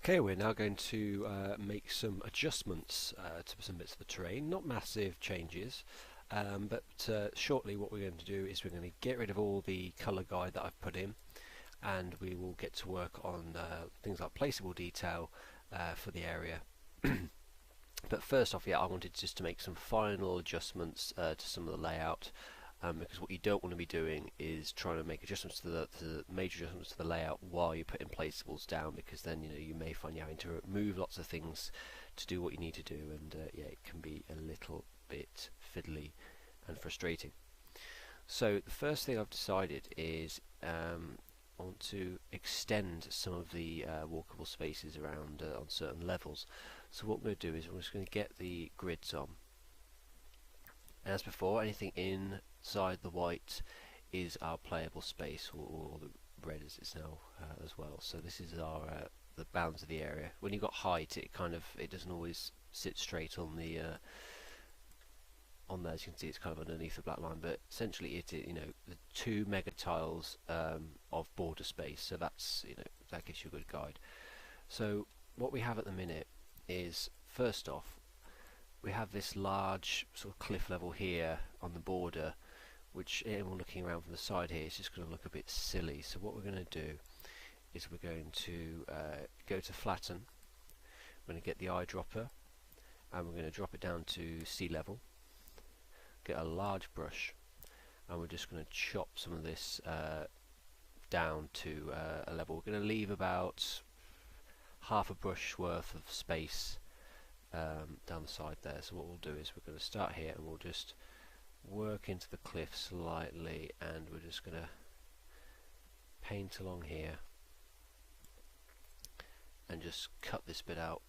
Okay, we're now going to make some adjustments to some bits of the terrain. Not massive changes, but shortly what we're going to do is we're going to get rid of all the colour guide that I've put in, and we will get to work on things like placeable detail for the area. But first off, I wanted just to make some final adjustments to some of the layout. Because what you don't want to be doing is trying to make adjustments to the major adjustments to the layout while you're putting placeables down, because then you may find you're having to remove lots of things to do what you need to do, and it can be a little bit fiddly and frustrating. So the first thing I've decided is I want to extend some of the walkable spaces around on certain levels. So what I'm going to do is I'm just going to get the grids on. As before, anything inside the white is our playable space, or the red as it's now as well. So this is our the bounds of the area. When you've got height, it doesn't always sit straight on the on there. As you can see, it's kind of underneath the black line, but essentially the 2 mega tiles of border space. So that's that gives you a good guide. So what we have at the minute is, first off, we have this large sort of cliff level here on the border, which anyone looking around from the side here is just going to look a bit silly. So what we're going to do is we're going to go to flatten. We're going to get the eyedropper, and we're going to drop it down to sea level. Get a large brush, and we're just going to chop some of this down to a level. We're going to leave about half a brush worth of space down the side there. So what we'll do is we're going to start here, and we'll just work into the cliff slightly, and we're just going to paint along here and just cut this bit out,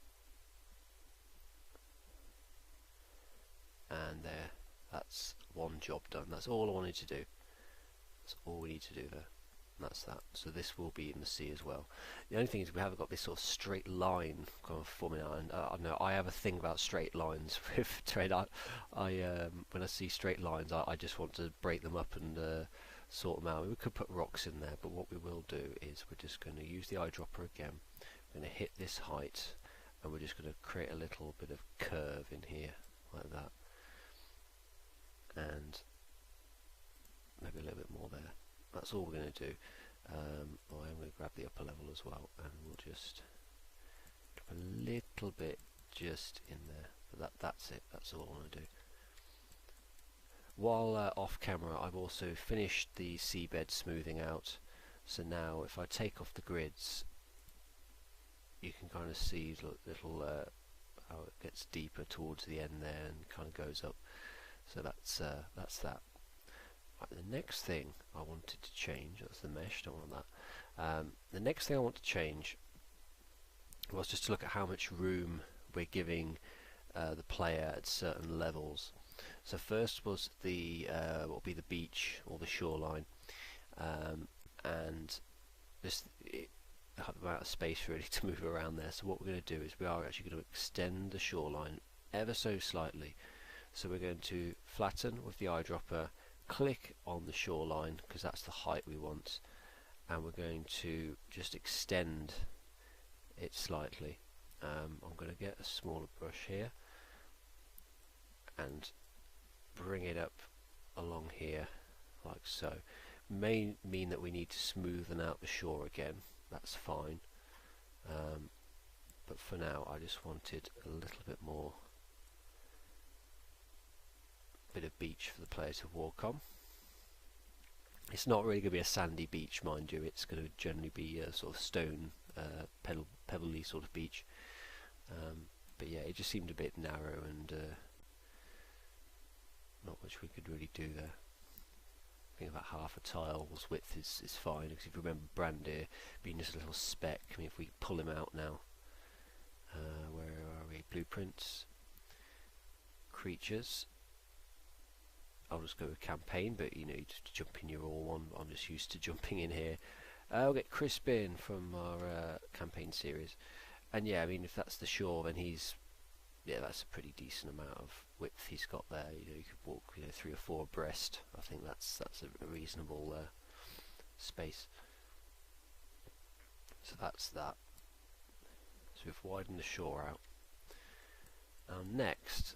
and there, that's one job done. That's all I wanted to do. That's all we need to do there. That's that. So this will be in the sea as well. The only thing is we haven't got this sort of straight line kind of forming out, and I know I have a thing about straight lines with terrain. When I see straight lines, I just want to break them up and sort them out. We could put rocks in there, but what we will do is we're just going to use the eyedropper again. We're going to hit this height, and we're just going to create a little bit of curve in here like that, and maybe a little bit more there. That's all we're going to do. I'm going to grab the upper level as well, and we'll just drop a little bit just in there. But that's it. That's all I want to do. While off camera, I've also finished the seabed smoothing out. So now, if I take off the grids, you can kind of see little how it gets deeper towards the end there and kind of goes up. So that's that. The next thing I wanted to change, that's the mesh, don't want that. The next thing I want to change was just to look at how much room we're giving the player at certain levels. So first was the what will be the beach or the shoreline, and just have the amount of space really to move around there. So what we're going to do is we are actually going to extend the shoreline ever so slightly. So we're going to flatten with the eyedropper, click on the shoreline because that's the height we want, and we're going to just extend it slightly. I'm going to get a smaller brush here and bring it up along here like so. May mean that we need to smoothen out the shore again, that's fine, but for now I just wanted a little bit more bit of beach for the player to walk on. It's not really going to be a sandy beach, mind you. It's going to generally be a sort of stone, pebbly sort of beach. But yeah, it just seemed a bit narrow, and not much we could really do there. I think about half a tile's width is fine, because if you remember Brandir being just a little speck, I mean, if we pull him out now, where are we? Blueprints, creatures. I'll just go with campaign, but you just jump in your all one. I'm just used to jumping in here. I'll get Crispin from our campaign series, and yeah, I mean, if that's the shore, then that's a pretty decent amount of width he's got there. You could walk 3 or 4 abreast. I think that's a reasonable space. So that's that. So we've widened the shore out. Next,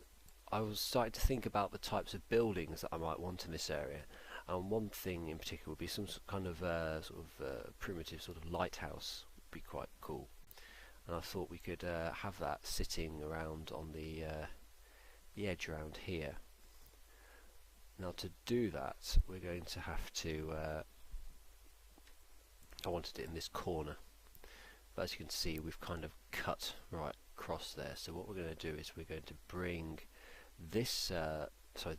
I was starting to think about the types of buildings that I might want in this area, and one thing in particular would be some kind of primitive sort of lighthouse. Would be quite cool, and I thought we could have that sitting around on the edge around here. Now to do that, we're going to have to I wanted it in this corner, but as you can see we've kind of cut right across there. So what we're going to do is we're going to bring this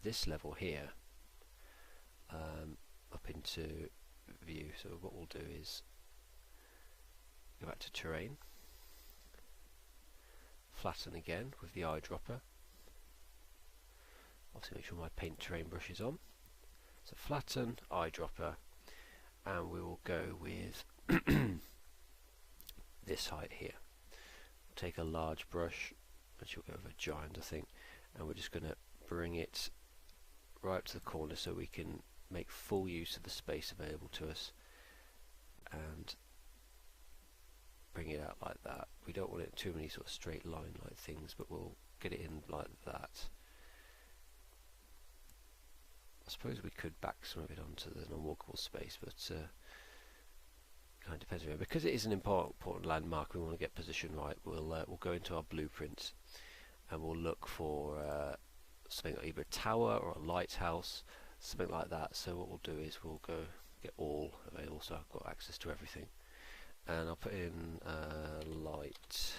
this level here up into view. So what we'll do is go back to terrain, flatten again with the eyedropper. Obviously make sure my paint terrain brush is on. So flatten, eyedropper, and we will go with this height here. We'll take a large brush, which will go over a giant I think, and we're just going to bring it right up to the corner so we can make full use of the space available to us, and bring it out like that. We don't want it too many sort of straight line like things, but we'll get it in like that. I suppose we could back some of it onto the non-walkable space, but kind of depends. Because it is an important landmark, we want to get position right. We'll go into our blueprints and we'll look for something like either a tower or a lighthouse, something like that. So what we'll do is we'll go get all available, so I've got access to everything, and I'll put in light.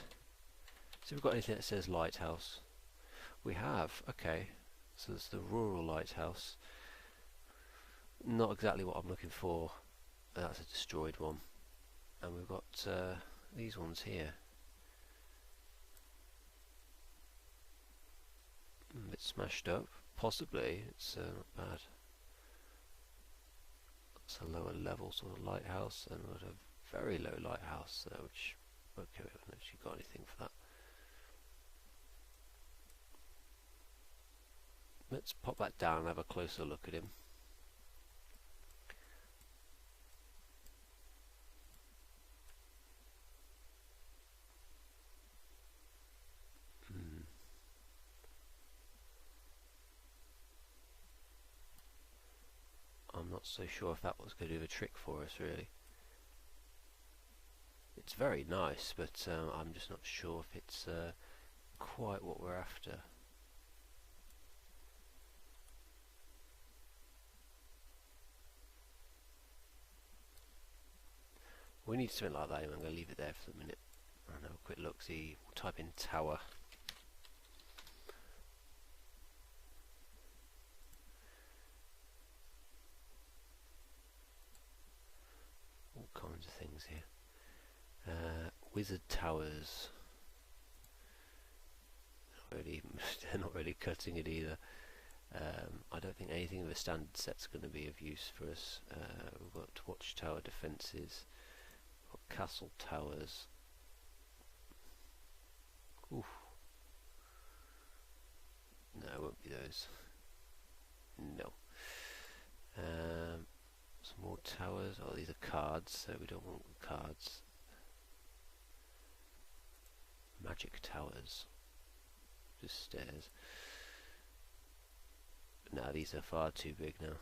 So we've got anything that says lighthouse. We have, okay. So there's the rural lighthouse. Not exactly what I'm looking for. That's a destroyed one. And we've got these ones here. A bit smashed up. Possibly. It's not bad. It's a lower level sort of lighthouse, and we've got a very low lighthouse there, which, okay, we haven't actually got anything for that. Let's pop that down and have a closer look at him. I'm not so sure if that was going to do the trick for us really. It's very nice, but I'm just not sure if it's quite what we're after. We need something like that. I'm going to leave it there for a minute and have a quick look. See, we'll type in tower. All kinds of things here. Wizard towers. They're not really cutting it either. I don't think anything of a standard set's going to be of use for us. We've got watchtower defences. Castle towers. Oof. No, it won't be those. No. Some more towers. Oh, these are cards, so we don't want cards. Magic towers. Just stairs. No, these are far too big now.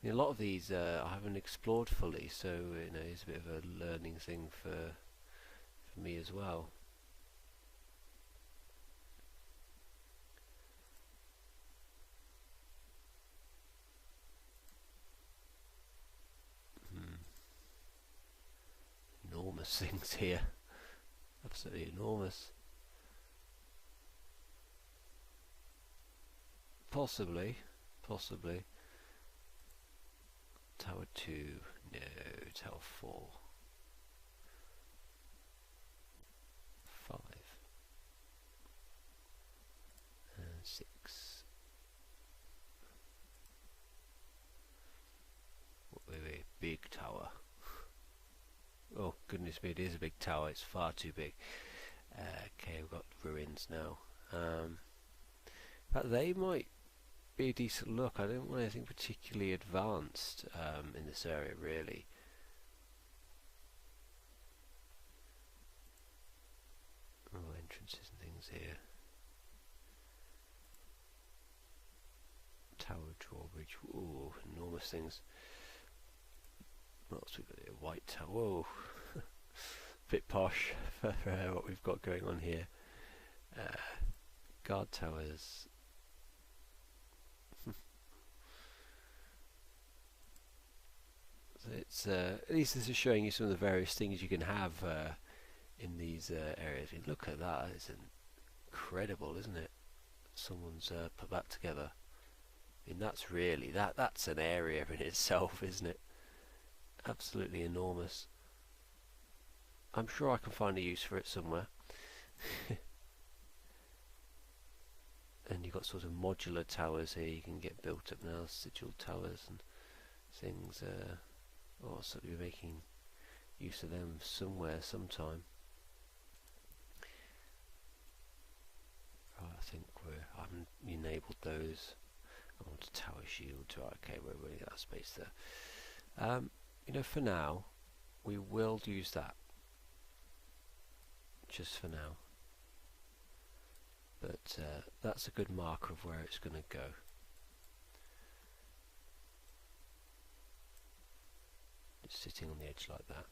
A lot of these I haven't explored fully, so it's a bit of a learning thing for me as well. Enormous things here, absolutely enormous. Possibly. Tower 2, no, Tower 4, 5, and 6. Wait, big tower. Oh goodness me, it is a big tower, it's far too big. Okay, we've got ruins now. But they might be a decent look. I don't want anything particularly advanced in this area really. here? Tower drawbridge. Ooh, enormous things. What else we got here? White tower. Whoa, bit posh for what we've got going on here. Guard towers. So it's at least this is showing you some of the various things you can have in these areas. I mean, look at that. It's incredible, isn't it? Someone's put that together. I mean, that's really that's an area in itself, isn't it? Absolutely enormous. I'm sure I can find a use for it somewhere. And you've got sort of modular towers here you can get built up now, sigil towers and things. Oh, so we're making use of them somewhere, sometime. Right, I think I haven't enabled those. I want a tower shield. Right, okay, we're running out of space there. You know, for now, we will use that. Just for now. But that's a good marker of where it's going to go. It's sitting on the edge like that.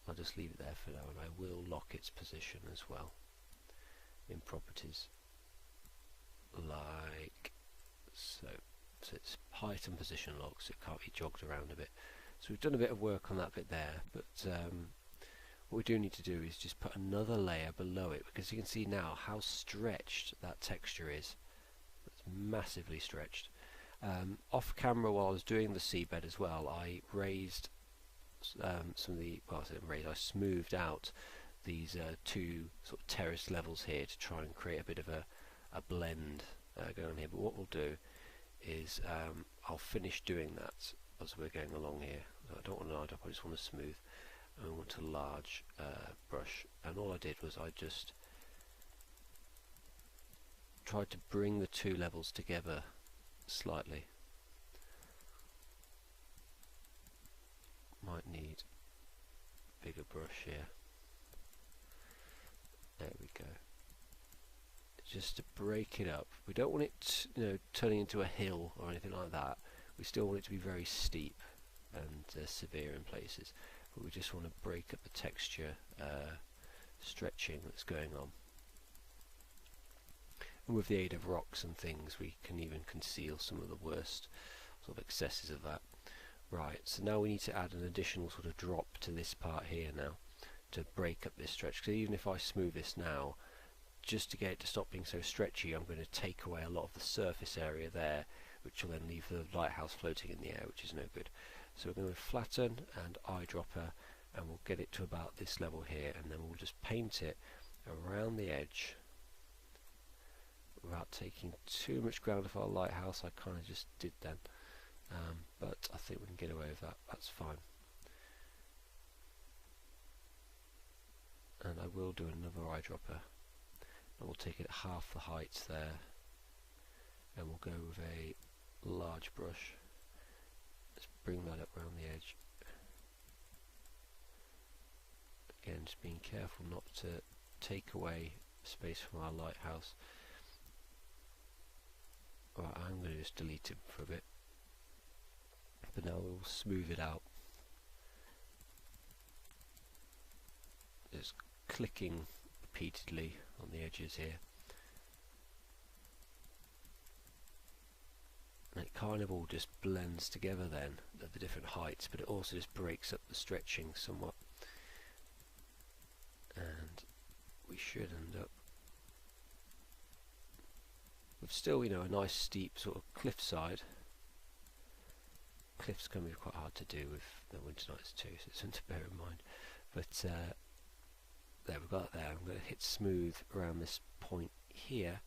I'll just leave it there for now, and I will lock its position as well in properties, like so. So it's height and position locked, so it can't be jogged around a bit. So we've done a bit of work on that bit there, but what we do need to do is just put another layer below it, because you can see now how stretched that texture is. It's massively stretched. Off camera, while I was doing the seabed as well, I raised some of the, well, I didn't raise, I smoothed out these two sort of terraced levels here to try and create a bit of a blend going on here. But what we'll do is I'll finish doing that as we're going along here. I don't want to line up, I just want to smooth. I want a large brush, and all I did was I just tried to bring the two levels together slightly. Might need a bigger brush here. There we go. Just to break it up. We don't want it, you know, turning into a hill or anything like that. We still want it to be very steep and severe in places. But we just want to break up the texture stretching that's going on. And with the aid of rocks and things, we can even conceal some of the worst sort of excesses of that. Right, so now we need to add an additional sort of drop to this part here now to break up this stretch. Because even if I smooth this now, just to get it to stop being so stretchy, I'm going to take away a lot of the surface area there, which will then leave the lighthouse floating in the air, which is no good. So we're going to flatten and eyedropper, and we'll get it to about this level here, and then we'll just paint it around the edge without taking too much ground off our lighthouse. I kind of just did then, but I think we can get away with that. That's fine. And I will do another eyedropper, and we'll take it at half the height there, and we'll go with a large brush. Let's bring that up around the edge. Again, just being careful not to take away space from our lighthouse. Right, I'm going to just delete him for a bit, but now we'll smooth it out. Just clicking repeatedly on the edges here. And it kind of all just blends together then at the different heights, but it also just breaks up the stretching somewhat. And we should end up with still, you know, a nice steep sort of cliffside. Cliffs can be quite hard to do with Neverwinter Nights too, so it's something to bear in mind. But there, we've got it there. I'm going to hit smooth around this point here,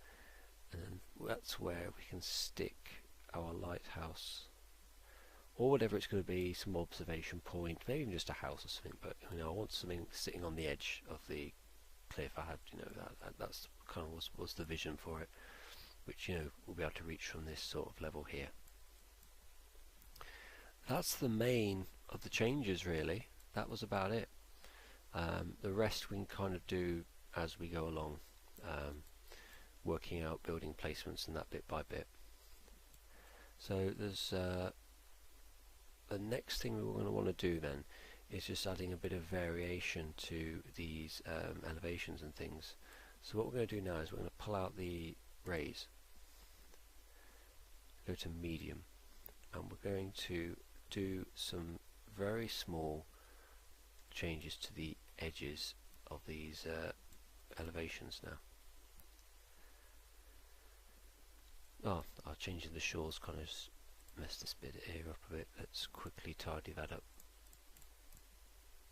and then that's where we can stick our lighthouse, or whatever it's going to be, some observation point, maybe even just a house or something. But you know, I want something sitting on the edge of the cliff. I had, you know, that's kind of was the vision for it, which, you know, we'll be able to reach from this sort of level here. That's the main of the changes, really. That was about it. The rest we can kind of do as we go along. working out building placements and that bit by bit. So there's the next thing we're going to want to do then is just adding a bit of variation to these elevations and things. So what we're going to do now is we're going to pull out the raise, go to medium, and we're going to do some very small changes to the edges of these elevations now. Oh, I'll change the shores, kind of mess this bit here up a bit. Let's quickly tidy that up.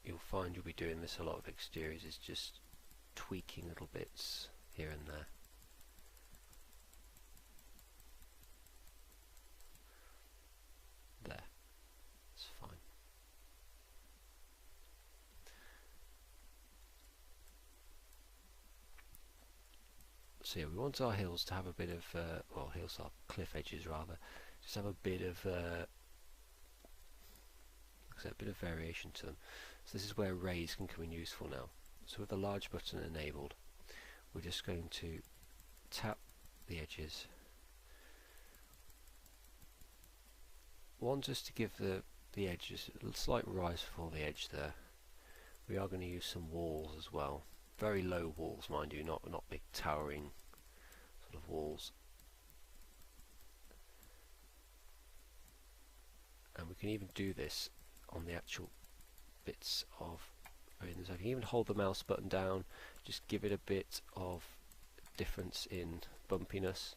You'll find you'll be doing this a lot of exteriors, is just tweaking little bits here and there. There, it's fine. So yeah, we want our hills to have a bit of, well, hills are cliff edges rather, just have a bit of, like I said, a bit of variation to them. So this is where raise can come in useful now. So with the large button enabled, we're just going to tap the edges. One, just to give the edges a slight rise before the edge there. We are going to use some walls as well. Very low walls, mind you, not big towering sort of walls. And we can even do this on the actual bits of, I can even hold the mouse button down, just give it a bit of difference in bumpiness.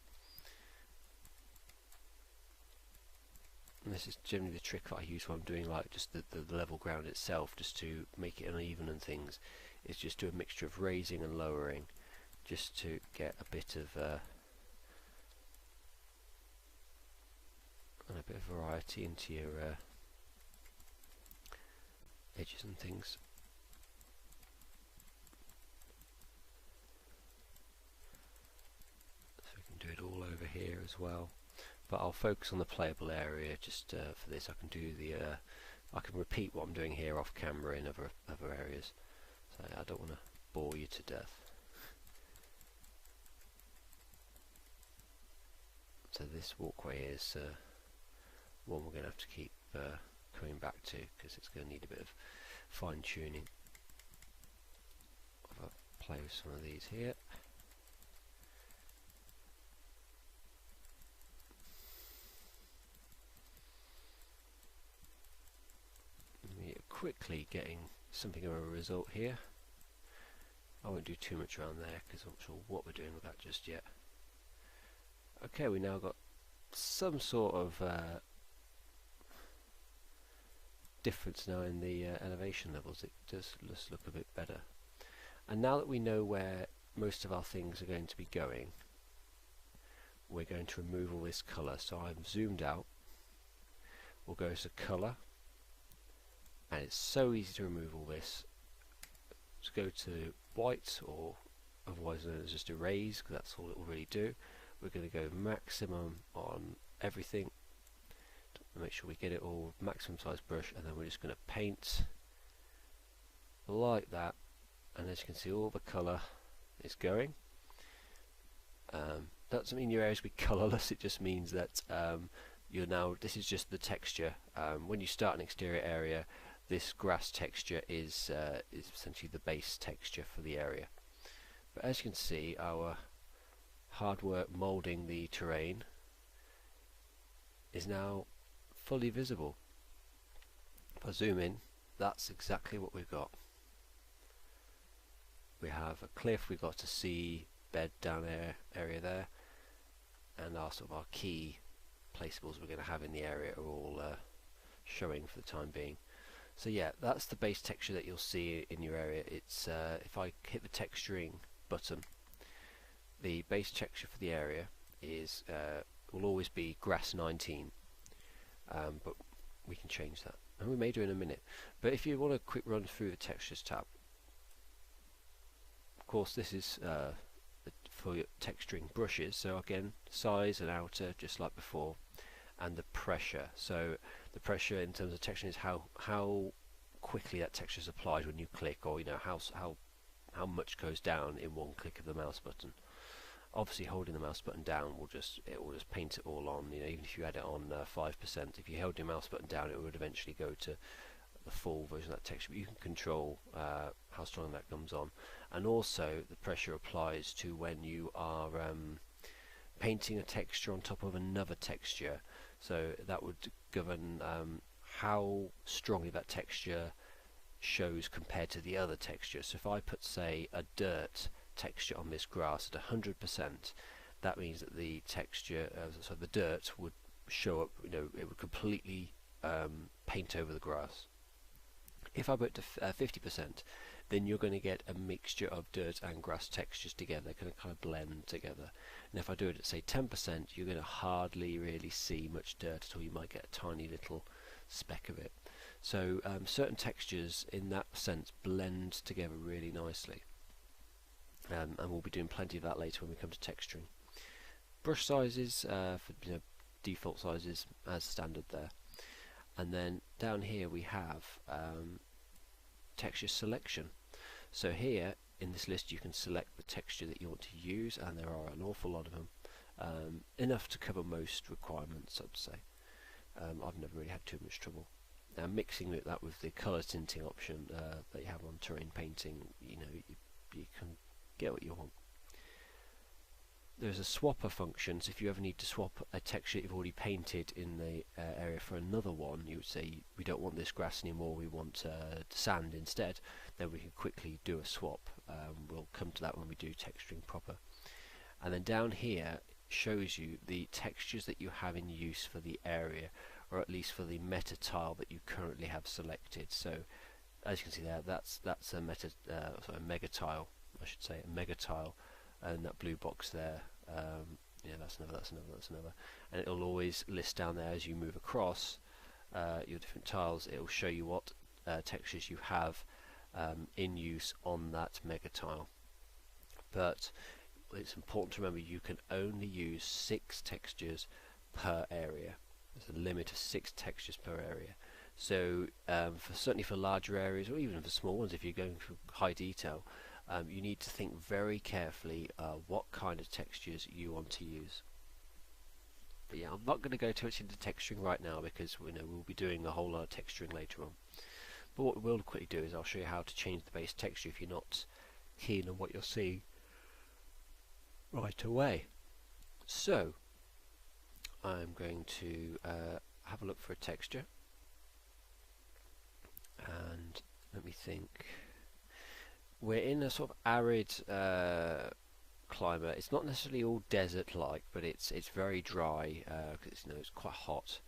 And this is generally the trick that I use when I'm doing like just the level ground itself, just to make it uneven and things, is just do a mixture of raising and lowering, just to get a bit of variety into your edges and things. So we can do it all over here as well, but I'll focus on the playable area just for this. I can do the I can repeat what I'm doing here off camera in other areas, so I don't want to bore you to death. So this walkway is one we're going to have to keep coming back to, because it's going to need a bit of fine tuning. I'll play with some of these here. We're quickly getting something of a result here. I won't do too much around there because I'm not sure what we're doing with that just yet. Okay, we now got some sort of difference now in the elevation levels. It does just look a bit better. And now that we know where most of our things are going to be going, we're going to remove all this colour. So I'm zoomed out. We'll go to colour, and it's so easy to remove all this. Let's go to white, or otherwise known as just erase, because that's all it will really do. We're going to go maximum on everything, make sure we get it all maximum size brush, and then we're just going to paint like that, and as you can see all the colour is going. Doesn't mean your areas will be colourless, it just means that you're now, this is just the texture. When you start an exterior area, this grass texture is essentially the base texture for the area. But as you can see, our hard work moulding the terrain is now fully visible. If I zoom in, that's exactly what we've got. We have a cliff, we've got a sea bed down area there, and our sort of our key placeables we're going to have in the area are all showing for the time being. So yeah, that's the base texture that you'll see in your area. It's if I hit the texturing button, the base texture for the area is will always be grass 19, but we can change that, and we may do in a minute. But if you want a quick run through the textures tab, of course this is for your texturing brushes. So again, size and outer just like before, and the pressure. So the pressure in terms of texturing is how quickly that texture is applied when you click, or you know how how much goes down in one click of the mouse button. Obviously, holding the mouse button down will just paint it all on. You know, even if you had it on 5%, if you held your mouse button down, it would eventually go to the full version of that texture. But you can control how strong that comes on, and also the pressure applies to when you are painting a texture on top of another texture. So that would govern how strongly that texture shows compared to the other texture. So if I put, say, a dirt texture on this grass at 100%, that means that the texture, so the dirt would show up, you know, it would completely paint over the grass. If I put it to 50%, then you're going to get a mixture of dirt and grass textures together. They're going to kind of blend together. And if I do it at, say, 10%, you're going to hardly really see much dirt at all. You might get a tiny little speck of it. So certain textures in that sense blend together really nicely. And we'll be doing plenty of that later when we come to texturing. Brush sizes, for default sizes as standard there. And then down here we have texture selection. So here in this list you can select the texture that you want to use, and there are an awful lot of them, enough to cover most requirements, I'd say. I've never really had too much trouble. Now mixing that with the colour tinting option that you have on terrain painting, you know, you can get what you want. There's a swapper function, so if you ever need to swap a texture you've already painted in the area for another one, you would say we don't want this grass anymore, we want sand instead, then we can quickly do a swap. We'll come to that when we do texturing proper. And then down here shows you the textures that you have in use for the area, or at least for the meta tile that you currently have selected. So as you can see there, that's a mega tile, I should say, a mega tile. And that blue box there, yeah, that's another, and it'll always list down there as you move across your different tiles. It will show you what textures you have in use on that mega tile. But it's important to remember you can only use 6 textures per area. There's a limit of 6 textures per area. So certainly for larger areas, or even for small ones, if you're going for high detail, you need to think very carefully what kind of textures you want to use. But yeah, I'm not going to go too much into texturing right now because we'll be doing a whole lot of texturing later on. But what we'll quickly do is I'll show you how to change the base texture if you're not keen on what you're seeing right away. So I'm going to have a look for a texture, and let me think. We're in a sort of arid climate. It's not necessarily all desert-like, but it's very dry because it's quite hot.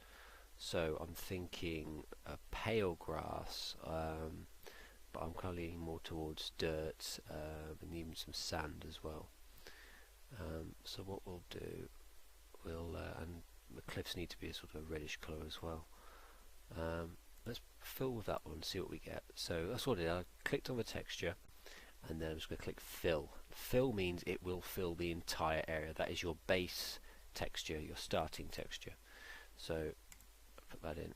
So I'm thinking a pale grass, but I'm kind of leaning more towards dirt and even some sand as well. So what we'll do, and the cliffs need to be a sort of a reddish colour as well. Let's fill with that one and see what we get. So that's what I did. I clicked on the texture, and then I'm just going to click fill. Fill means it will fill the entire area. That is your base texture, your starting texture. So put that in.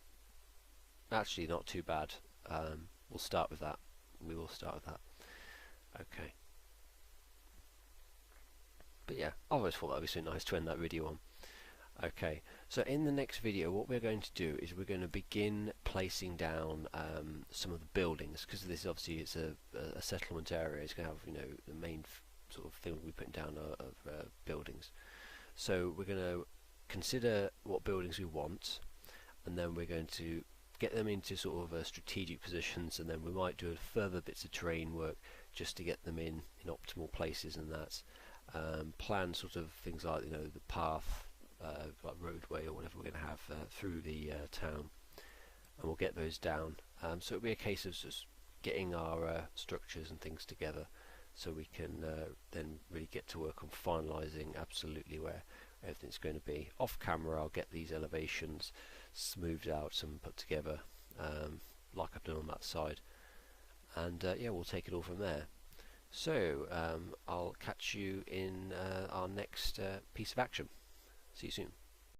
Actually, not too bad. We'll start with that. We will start with that. Okay. But yeah, I always thought that would be so nice to end that video on. Okay, so in the next video what we're going to do is we're going to begin placing down some of the buildings, because this obviously is a settlement area. It's going to have the main sort of thing we're putting down of buildings. So we're going to consider what buildings we want, and then we're going to get them into sort of strategic positions, and then we might do further bits of terrain work just to get them in optimal places, and that plan sort of things like the path, like roadway or whatever we're going to have through the town, and we'll get those down. So it'll be a case of just getting our structures and things together, so we can then really get to work on finalising absolutely where everything's going to be. Off camera I'll get these elevations smoothed out and put together like I've done on that side, and yeah, we'll take it all from there. So I'll catch you in our next piece of action. See you soon.